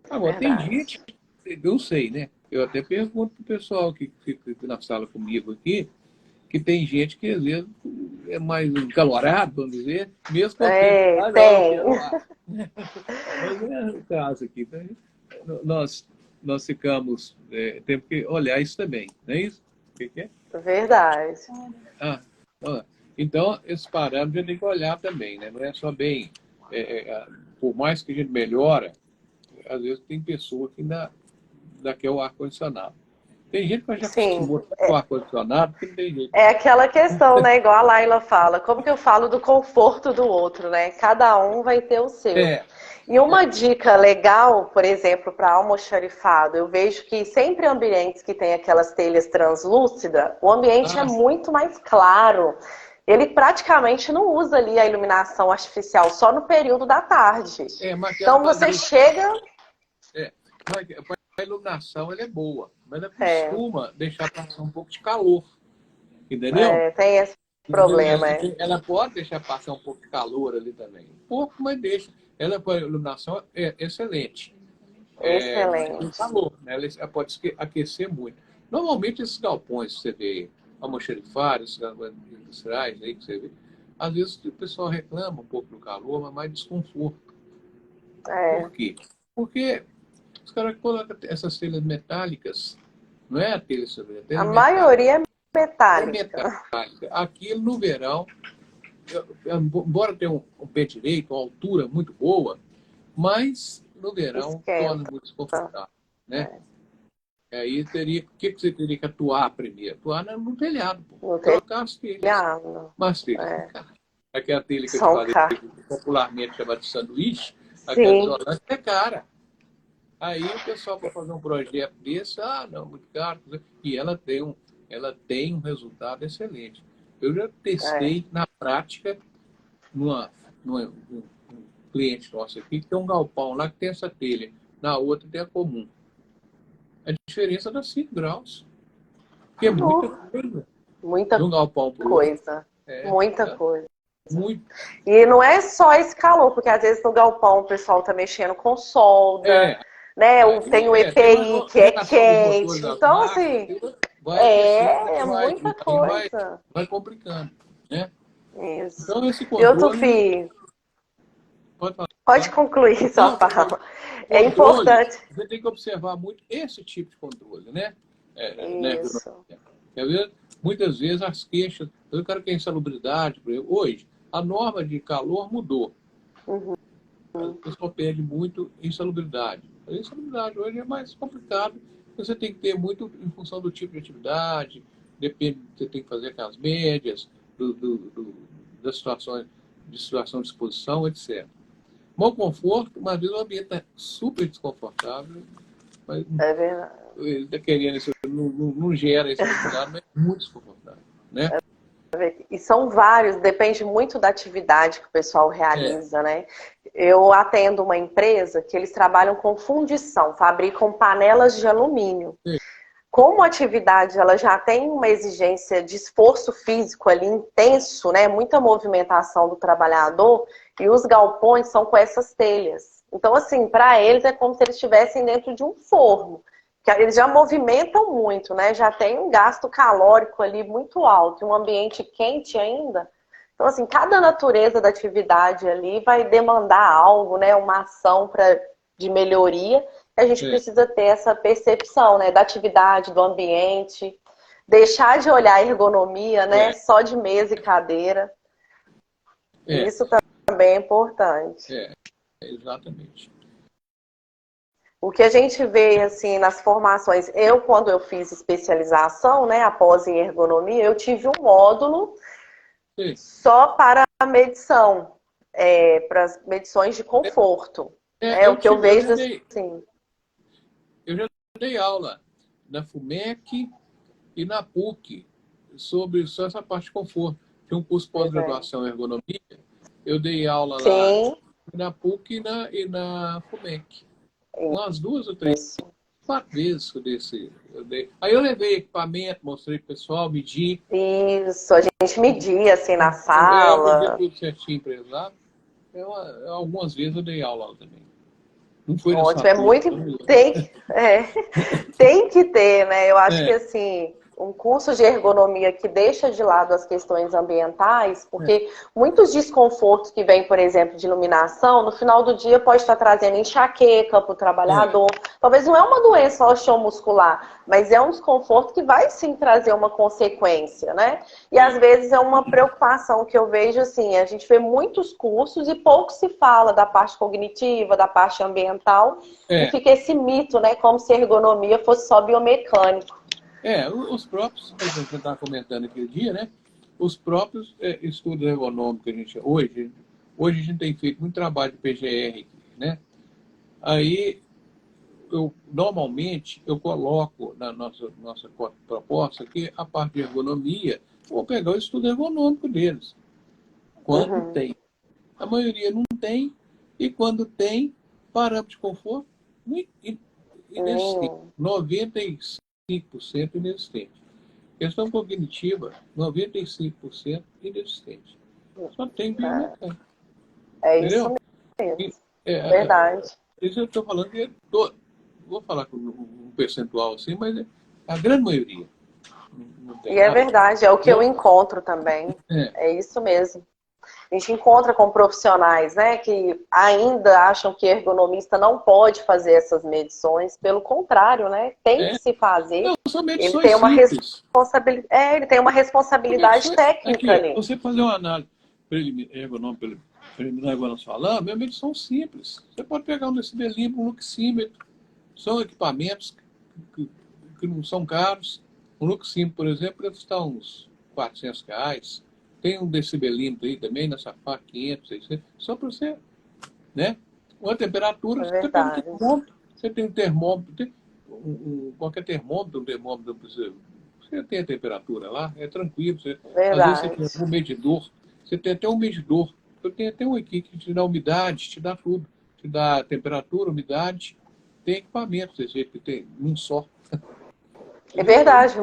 agora, tem gente, eu sei, né? Eu até pergunto para o pessoal que fica na sala comigo aqui, que tem gente que às vezes é mais encalorado, vamos dizer, mesmo com o tempo. Mas é o caso aqui. Né? Nós ficamos, temos que olhar isso também, não é isso? O que é? Verdade. Então, esses parâmetros a gente tem que olhar também, né? Não é só bem, por mais que a gente melhora, às vezes tem pessoa que ainda quer o ar-condicionado. Tem gente que já Sim. acostumou com o ar-condicionado, porque não tem jeito. É aquela questão, né? Igual a Laila fala, como que eu falo do conforto do outro, né? Cada um vai ter o seu. É, E uma dica legal, por exemplo, para almoxarifado, eu vejo que sempre ambientes que tem aquelas telhas translúcidas, o ambiente é muito mais claro. Ele praticamente não usa ali a iluminação artificial, só no período da tarde. Então você chega... A iluminação ela é boa, mas ela costuma deixar passar um pouco de calor. Entendeu? Tem esse problema. Ela pode deixar passar um pouco de calor ali também. Um pouco, mas deixa. Ela, com a iluminação, é excelente. Excelente. Calor, né? Ela pode aquecer muito. Normalmente, esses galpões que você vê, almoxarifários, esses galpões industriais aí que você vê, às vezes o pessoal reclama um pouco do calor, mas mais desconforto. Por quê? Porque os caras colocam essas telhas metálicas, não é a telha sobre a telha. A maioria é metálica. É metálica. Aquilo no verão, embora tenha um pé direito, uma altura muito boa, mas no verão torna muito desconfortável, né? Aí teria, o que você teria que atuar primeiro? Atuar no telhado, trocar as telhas. Mas telhas, aquela telha que eu te falei, popularmente chamada de sanduíche, aquela isolante é cara. Aí o pessoal, para fazer um projeto desse, não, muito caro. E ela tem um resultado excelente. Eu já testei na prática num cliente nosso aqui, que tem um galpão lá que tem essa telha, na outra tem a comum. A diferença dá 5 graus. Que é muita coisa. Muita de um galpão pro coisa. outro. Muita coisa. Muito. E não é só esse calor, porque às vezes no galpão o pessoal tá mexendo com solda, né? Tem o EPI que é quente. Então, assim, é muita coisa. Vai complicando, né? Isso. Então, esse E controle... outro fio. Pode concluir sua fala. É importante. Você tem que observar muito esse tipo de controle, né? Isso. Quer ver? Muitas vezes as queixas... Eu quero que a insalubridade... Hoje, a norma de calor mudou. O pessoal perde muito insalubridade. A insalubridade hoje é mais complicado. Você tem que ter muito em função do tipo de atividade, depende, você tem que fazer aquelas médias, das situações de situação de exposição, etc. Bom conforto, mas às vezes o ambiente está super desconfortável. Mas é verdade. Ele está querendo isso, não gera esse resultado, mas é muito desconfortável, né? E são vários, depende muito da atividade que o pessoal realiza, né? Eu atendo uma empresa que eles trabalham com fundição, fabricam panelas de alumínio. Como a atividade ela já tem uma exigência de esforço físico ali intenso, né? Muita movimentação do trabalhador, e os galpões são com essas telhas. Então, assim, para eles é como se eles estivessem dentro de um forno. Eles já movimentam muito, né? Já tem um gasto calórico ali muito alto, um ambiente quente ainda. Então, assim, cada natureza da atividade ali vai demandar algo, né? Uma ação de melhoria. A gente precisa ter essa percepção, né? Da atividade, do ambiente. Deixar de olhar a ergonomia, né? Só de mesa e cadeira. Isso também é importante. Exatamente. O que a gente vê, assim, nas formações... quando eu fiz especialização, né? Após em ergonomia, eu tive um módulo só para a medição. Para as medições de conforto. O que eu vejo, assim... Eu já dei aula na FUMEC e na PUC sobre só essa parte de conforto. Tinha um curso pós-graduação em ergonomia. Eu dei aula lá na PUC e na FUMEC. Umas 2 ou 3, 4 vezes que eu dei. Aí eu levei equipamento, mostrei pro pessoal, medi. Isso, a gente media assim na sala. Eu tudo certinho para eles lá. Algumas vezes eu dei aula lá também. Não foi ótimo, é muito... Tem que ter, né? Eu acho que assim, um curso de ergonomia que deixa de lado as questões ambientais, porque muitos desconfortos que vêm, por exemplo, de iluminação, no final do dia pode estar trazendo enxaqueca para o trabalhador. Talvez não é uma doença osteomuscular, mas é um desconforto que vai sim trazer uma consequência, né? E às vezes é uma preocupação que eu vejo assim, a gente vê muitos cursos e pouco se fala da parte cognitiva, da parte ambiental, e fica esse mito, né? Como se a ergonomia fosse só biomecânico. Os próprios, a gente estava comentando aquele dia, né? Os próprios estudos ergonômicos que a gente hoje a gente tem feito muito trabalho de PGR, né? Aí normalmente eu coloco na nossa proposta aqui a parte de ergonomia, vou pegar o estudo ergonômico deles. Quando tem. A maioria não tem, e quando tem, parâmetro de conforto inexistente. 95% inexistente. Questão cognitiva, 95% inexistente. Só tem biomecânica. Isso mesmo. Verdade. Isso eu estou falando que vou falar com um percentual assim, mas a grande maioria. Não tem nada. Verdade, é o que eu encontro também. É isso mesmo. A gente encontra com profissionais, né, que ainda acham que ergonomista não pode fazer essas medições. Pelo contrário, né, tem que se fazer. Não, são medições ele tem uma responsabilidade, ele tem uma responsabilidade técnica ali. Você fazer uma análise ergonômica, preliminar, igual nós falamos, é uma medição simples. Você pode pegar um decibelímetro, um luxímetro. São equipamentos que não são caros. Um luxímetro, por exemplo, deve custar uns R$400. Tem um decibelímetro aí também, nessa faixa, 500, 600, só para você, né? Uma temperatura, você tem um termômetro, qualquer termômetro, você tem a temperatura lá, é tranquilo. Às vezes você tem um medidor, você tem até um medidor, eu tenho até um aqui que te dá umidade, te dá tudo, te dá temperatura, umidade, tem equipamento, desse jeito que tem, num só. É verdade,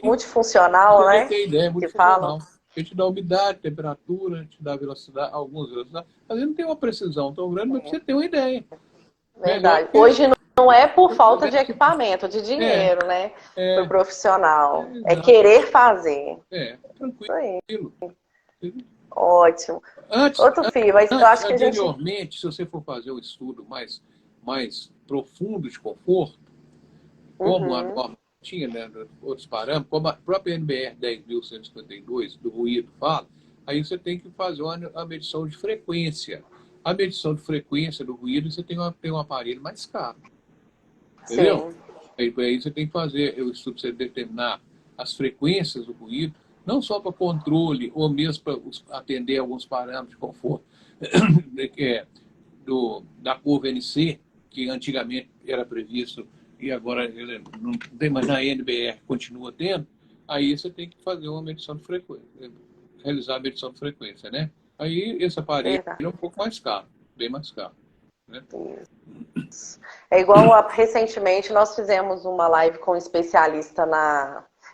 multifuncional, né? Tem ideia, multifuncional. Ele te dá umidade, temperatura, te dá velocidade, algumas velocidades. Às vezes não tem uma precisão tão grande, mas você tem uma ideia. Verdade. Hoje não é por falta de equipamento, de dinheiro, né? Para o profissional. É querer fazer. Tranquilo. Ótimo. Outro filho, mas eu acho que anteriormente, se você for fazer um estudo mais profundo de conforto, como a norma tinha, né, outros parâmetros, como a própria NBR 10.152 do ruído fala, aí você tem que fazer a medição de frequência. A medição de frequência do ruído, você tem um aparelho mais caro. Entendeu? Aí você tem que fazer o estudo para você determinar as frequências do ruído, não só para controle, ou mesmo para atender alguns parâmetros de conforto da curva NC, que antigamente era previsto e agora ele não tem mais na NBR, continua tendo, aí você tem que fazer uma medição de frequência, realizar a medição de frequência, né? Aí esse aparelho é um pouco mais caro, bem mais caro. Né? É igual recentemente nós fizemos uma live com um especialista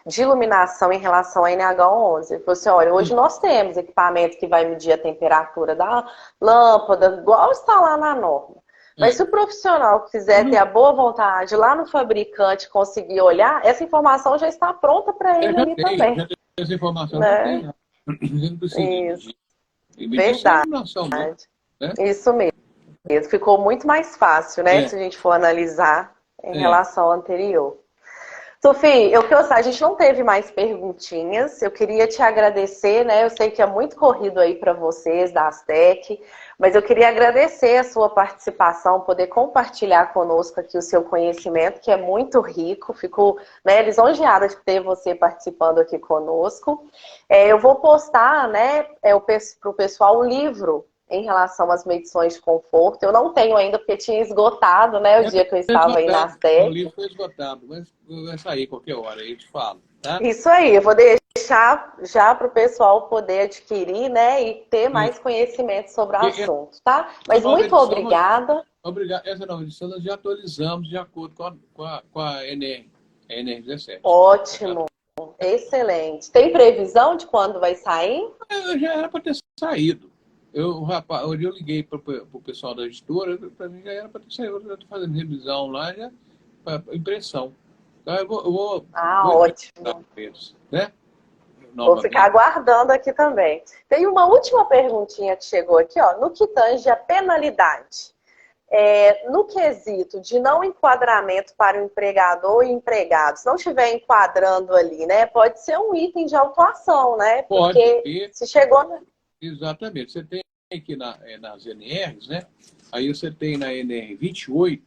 de iluminação em relação à NH11. Ele falou assim, olha, hoje nós temos equipamento que vai medir a temperatura da lâmpada, igual está lá na norma. Mas se o profissional quiser ter a boa vontade lá no fabricante conseguir olhar, essa informação já está pronta para ele ali também. Já tem essa informação, já tem. Não precisa Verdade. Né? Isso mesmo. Ficou muito mais fácil, né? Se a gente for analisar em relação ao anterior. Sofia, a gente não teve mais perguntinhas. Eu queria te agradecer, né? Eu sei que é muito corrido aí para vocês da Astec, mas eu queria agradecer a sua participação, poder compartilhar conosco aqui o seu conhecimento, que é muito rico. Fico, né, lisonjeada de ter você participando aqui conosco. Eu vou postar, né, para o pessoal um livro em relação às medições de conforto. Eu não tenho ainda, porque tinha esgotado, né, o dia que eu estava aí na Astec. O livro foi esgotado, mas vai sair qualquer hora, aí eu te falo, tá? Isso aí, eu vou deixar já para o pessoal poder adquirir, né, e ter mais conhecimento sobre o assunto, tá? Mas muito obrigada. Obrigado. Essa nova edição nós já atualizamos de acordo com a NR17. Ótimo. Excelente. Tem previsão de quando vai sair? Já era para ter saído. Hoje eu liguei para o pessoal da editora, para mim já era para ter saído. Eu estou fazendo revisão lá, já para impressão. Então eu vou ótimo. Eles, né? Vou ficar aguardando aqui também. Tem uma última perguntinha que chegou aqui, ó, no que tange a penalidade. No quesito de não enquadramento para o empregador e empregado, se não estiver enquadrando ali, né, pode ser um item de autuação, né? Porque se chegou... Exatamente. Você tem aqui nas NRs, né? Aí você tem na NR 28,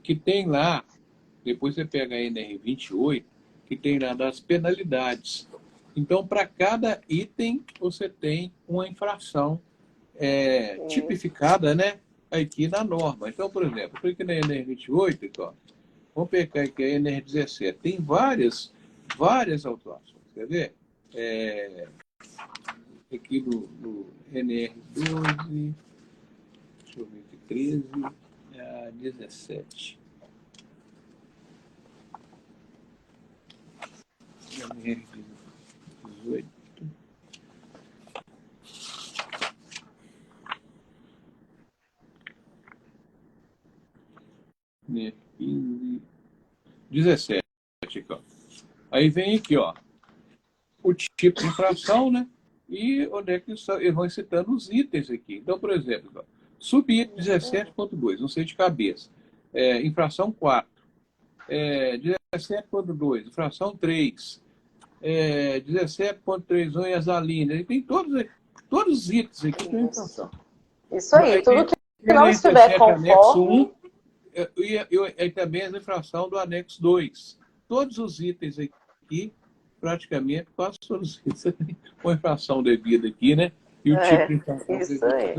que tem lá, depois você pega a NR 28, que tem lá das penalidades. Então, para cada item, você tem uma infração tipificada, né, aqui na norma. Então, por exemplo, aqui na NR28, aqui, ó, vamos pegar aqui a NR17, tem várias autuações, quer ver? Aqui no NR12, deixa eu ver aqui, 13 a 17. NR18. NR15. 17. Aqui, ó. Aí vem aqui, ó, o tipo de infração, né? E onde é que eles vão citando os itens aqui. Então, por exemplo, ó, subitem 17.2, não sei de cabeça. Infração 4. 17.2, infração 3. 17.31 exalina. Ele tem todos os itens aqui que tem infração. Isso aí, tudo que não estiver conforme... E também a infração do anexo 2. Todos os itens aqui, praticamente, quase todos os itens, tem uma infração devida aqui, né? E o tipo de infração. Isso aí.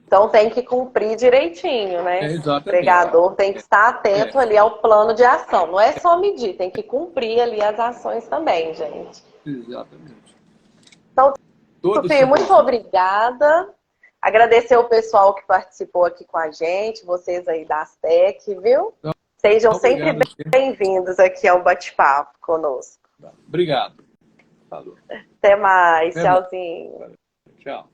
Então tem que cumprir direitinho, né? Exatamente. O empregador tem que estar atento ali ao plano de ação. Não é só medir, tem que cumprir ali as ações também, gente. Exatamente. Então, Tufi, muito obrigada. Agradecer o pessoal que participou aqui com a gente, vocês aí da Astec, viu? Então, sejam sempre bem-vindos aqui ao bate-papo conosco. Obrigado. Falou. Até mais. Tchauzinho. Tchau.